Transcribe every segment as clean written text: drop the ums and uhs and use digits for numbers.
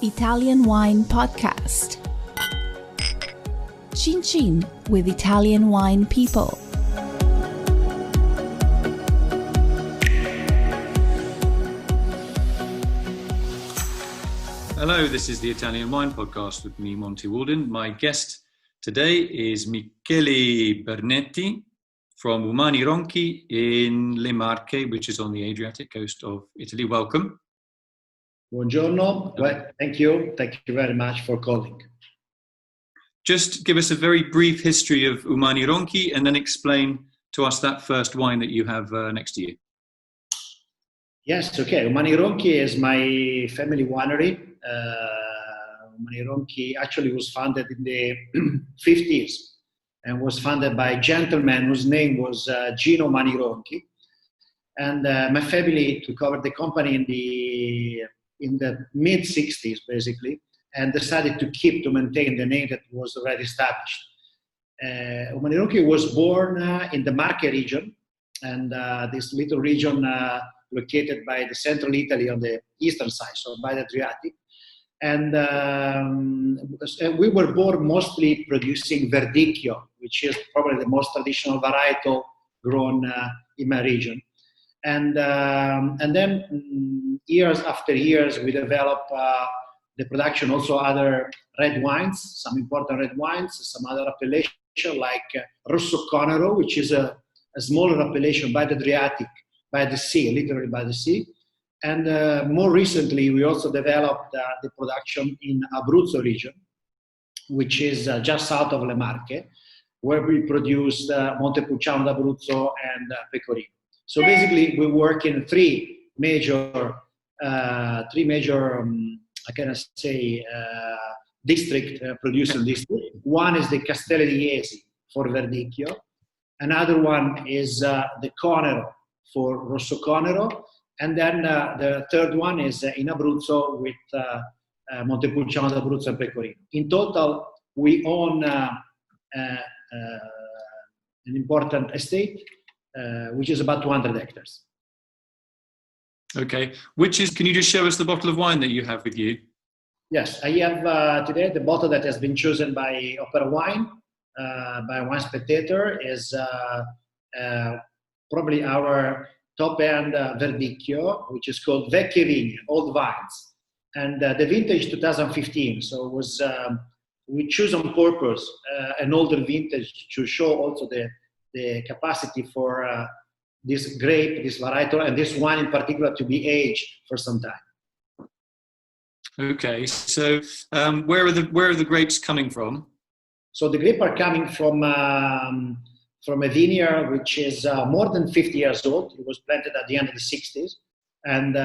Italian Wine Podcast. Chin Chin with Italian wine people. Hello, this is the Italian Wine Podcast with me, Monty Waldin. My guest today is Michele Bernetti from Umani Ronchi in Marche, which is on the Adriatic coast of Italy. Welcome. Buongiorno. Well, thank you. Thank you very much for calling. Just give us a very brief history of Umani Ronchi and then explain to us that first wine that you have next to you. Yes, okay. Umani Ronchi is my family winery. Umani Ronchi actually was founded in the 50s and was founded by a gentleman whose name was Gino Umani Ronchi. And my family took over the company in the mid-60s, basically, and decided to maintain the name that was already established. Umani Ronchi was born in the Marche region, and this little region located by the central Italy on the eastern side, so by the Adriatic. And we were born mostly producing Verdicchio, which is probably the most traditional varietal grown in my region. And then years after years, we developed the production also other red wines, some important red wines, some other appellation like Rosso Conero, which is a smaller appellation by the Adriatic, by the sea, literally by the sea. And more recently, we also developed the production in Abruzzo region, which is just south of Le Marche, where we produce Montepulciano d'Abruzzo and Pecorino. So basically, we work in three major, district producing district. One is the Castelli di Jesi for Verdicchio. Another one is the Conero for Rosso Conero. And then the third one is in Abruzzo with Montepulciano d'Abruzzo and Pecorino. In total, we own an important estate, which is about 200 hectares. Okay. Can you just show us the bottle of wine that you have with you? Yes, I have today the bottle that has been chosen by OperaWine, by Wine Spectator, is probably our top-end Verdicchio, which is called Vecchie Vigne, old vines. And the vintage 2015, so it was, we choose on purpose an older vintage to show also the capacity for this grape, this varietal, and this wine in particular to be aged for some time. Okay, so where are the grapes coming from? So the grapes are coming from a vineyard which is more than 50 years old. It was planted at the end of the 60s and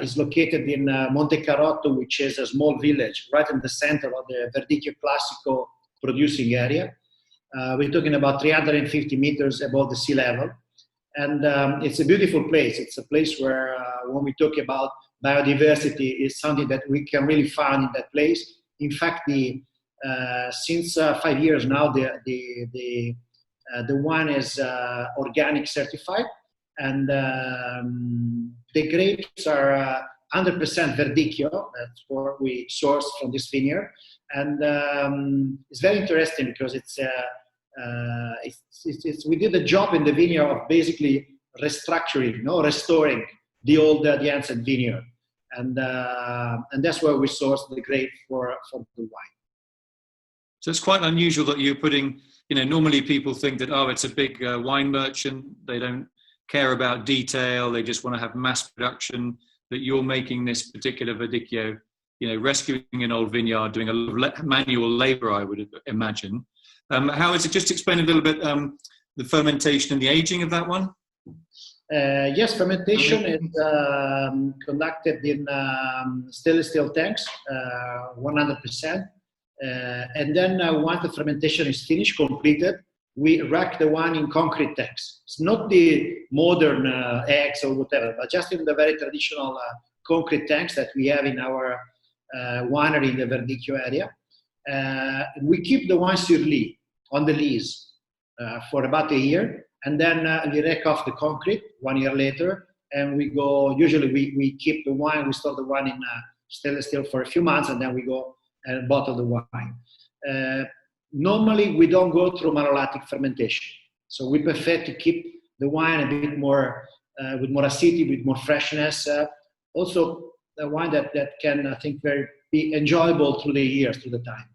is located in Monte Carotto, which is a small village right in the center of the Verdicchio Classico producing area. We're talking about 350 meters above the sea level. And it's a beautiful place. It's a place where when we talk about biodiversity, it's something that we can really find in that place. In fact, since 5 years now, the wine is organic certified, and the grapes are 100% Verdicchio. That's what we source from this vineyard, and it's very interesting because we did a job in the vineyard of basically restructuring, restoring the old ancient vineyard, and that's where we source the grape for the wine. So it's quite unusual that you're putting. Normally people think that, it's a big wine merchant. They don't care about detail. They just want to have mass production. That you're making this particular Verdicchio, rescuing an old vineyard, doing a lot of manual labor, I would imagine. How is it? Just explain a little bit the fermentation and the aging of that one. Yes, fermentation is conducted in stainless steel tanks, 100%. And then once the fermentation is finished, completed, we rack the wine in concrete tanks. It's not the modern eggs or whatever, but just in the very traditional concrete tanks that we have in our winery in the Verdicchio area. We keep the wine sur lit, on the lees, for about a year, and then we rack off the concrete 1 year later, and we go, usually we keep the wine, we store the wine in still for a few months, and then we go and bottle the wine. Normally, we don't go through malolactic fermentation, so we prefer to keep the wine a bit more with more acidity, with more freshness. Also, a wine that can, I think, be enjoyable through the years, through the time.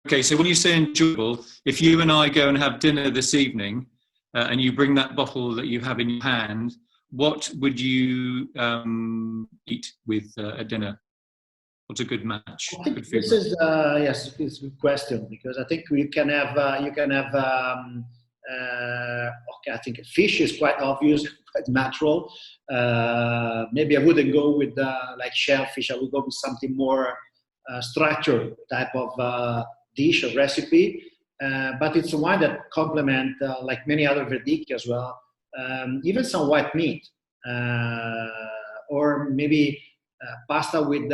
Okay, so when you say enjoyable, if you and I go and have dinner this evening, and you bring that bottle that you have in your hand, what would you eat with at dinner? What's a good match? I think this is yes, it's a good question, because I think you can have okay, I think fish is quite obvious, quite natural. Maybe I wouldn't go with like shellfish. I would go with something more structured type of dish or recipe. But it's a wine that complement, like many other Verdicchio as well, even some white meat, or maybe pasta with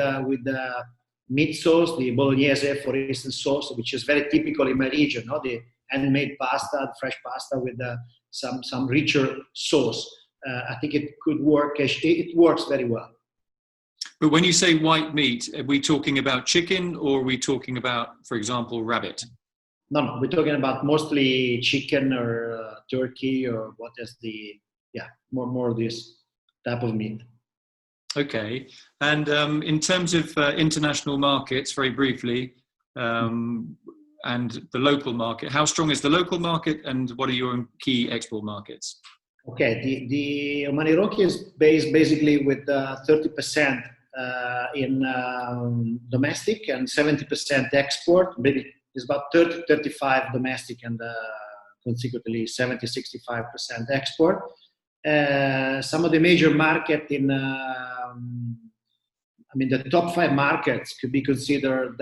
meat sauce, the bolognese, for instance, sauce, which is very typical in my region, no? The handmade pasta, fresh pasta with some richer sauce. I think it could work. It works very well. But when you say white meat, are we talking about chicken, or are we talking about, for example, rabbit? No, we're talking about mostly chicken or turkey, or what is more this type of meat. Okay. And in terms of international markets, very briefly, and the local market, how strong is the local market, and what are your key export markets? Okay, the Umani Ronchi is based basically with 30% in domestic and 70% export. Maybe it's about 30-35 domestic and consecutively 70-65% export. Some of the major market the top 5 markets could be considered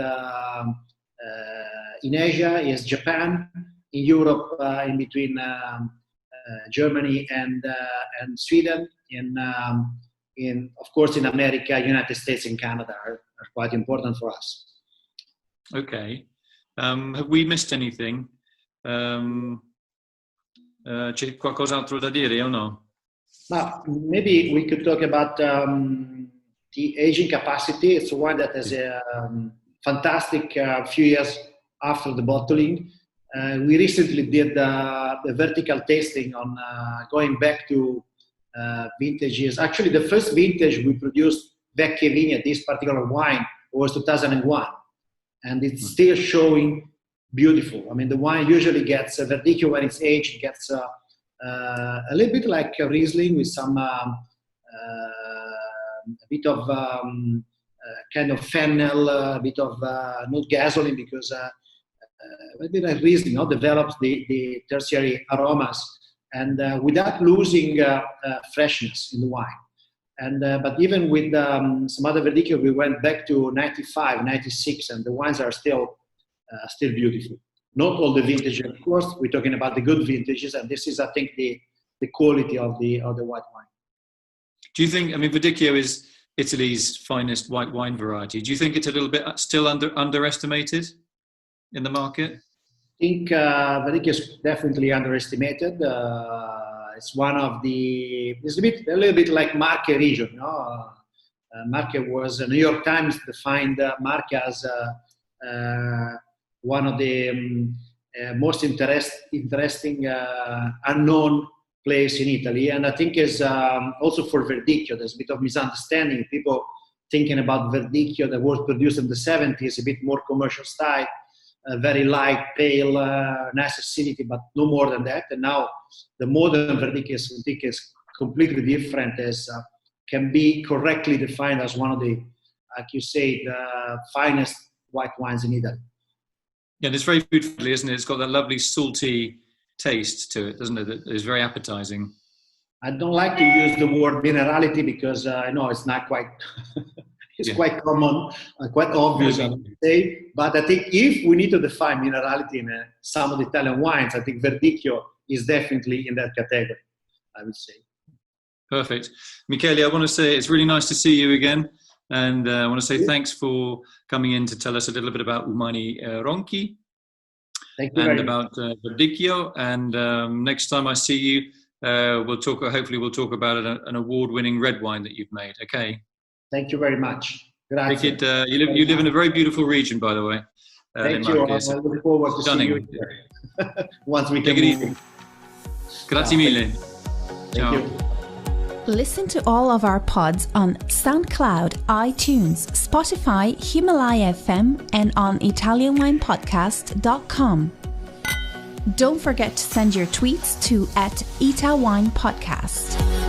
in Asia is Japan, in Europe in between Germany and Sweden, of course in America, United States and Canada are quite important for us. Okay. Have we missed anything? C'è qualcos'altro da dire o no? Maybe we could talk about the aging capacity. It's one that has a fantastic few years after the bottling. We recently did the vertical tasting on going back to vintages. Actually, the first vintage we produced, Vecchie Vigne, this particular wine, was 2001. And it's still showing beautiful. I mean, the wine usually gets, Verdicchio when it's aged, it gets a little bit like a Riesling with some a bit of kind of fennel, a bit of not gasoline, because a bit like Riesling, develops the tertiary aromas, and without losing freshness in the wine. And but even with some other Verdicchio, we went back to 95, 96, and the wines are still beautiful. Not all the vintages, of course. We're talking about the good vintages, and this is, I think, the quality of the white wine. Do you think? I mean, Verdicchio is Italy's finest white wine variety. Do you think it's a little bit still underestimated in the market? I think Verdicchio is definitely underestimated. It's one of the. It's a little bit like Marche region. No? Marche was New York Times defined Marche as one of the most interesting unknown place in Italy, and I think is also for Verdicchio. There's a bit of misunderstanding. People thinking about Verdicchio that was produced in the 70s, a bit more commercial style, very light, pale, nice acidity, but no more than that. And now the modern Verdicchio is completely different, as can be correctly defined as one of the, like you say, the finest white wines in Italy. Yeah, and it's very food friendly, isn't it? It's got that lovely salty taste to it, doesn't it? That is very appetizing. I don't like to use the word minerality, because I know it's not quite, it's quite common, quite obvious, I would say. But I think if we need to define minerality in some of the Italian wines, I think Verdicchio is definitely in that category, I would say. Perfect. Michele, I want to say it's really nice to see you again. And I want to say thanks for coming in to tell us a little bit about Umani Ronchi and about Verdicchio. And next time I see you, hopefully we'll talk about an award-winning red wine that you've made. Okay. Thank you very much. Grazie. You live in a very beautiful region, by the way. Thank you. I look forward to seeing you here. Once we can move. Grazie mille. Thank you. Listen to all of our pods on SoundCloud, iTunes, Spotify, Himalaya FM, and on ItalianWinePodcast.com. Don't forget to send your tweets to @ItaWinePodcast.